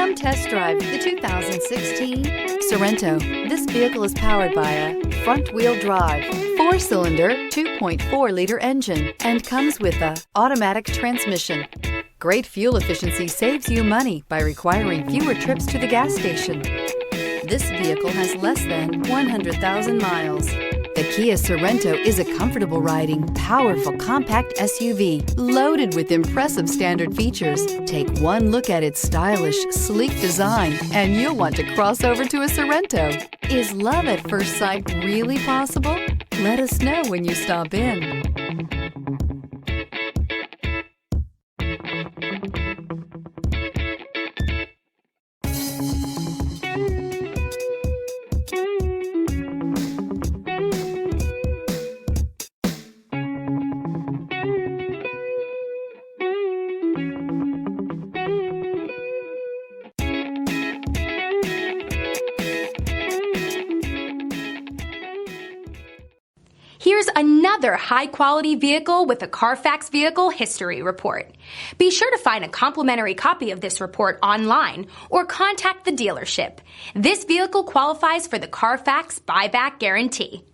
Come test drive the 2016 Sorento. This vehicle is powered by a front-wheel drive, 4-cylinder, 2.4-liter engine, and comes with a automatic transmission. Great fuel efficiency saves you money by requiring fewer trips to the gas station. This vehicle has less than 100,000 miles. The Kia Sorento is a comfortable riding, powerful compact SUV loaded with impressive standard features. Take one look at its stylish, sleek design and you'll want to cross over to a Sorento. Is love at first sight really possible? Let us know when you stop in. Here's another high-quality vehicle with a Carfax Vehicle History Report. Be sure to find a complimentary copy of this report online or contact the dealership. This vehicle qualifies for the Carfax Buyback Guarantee.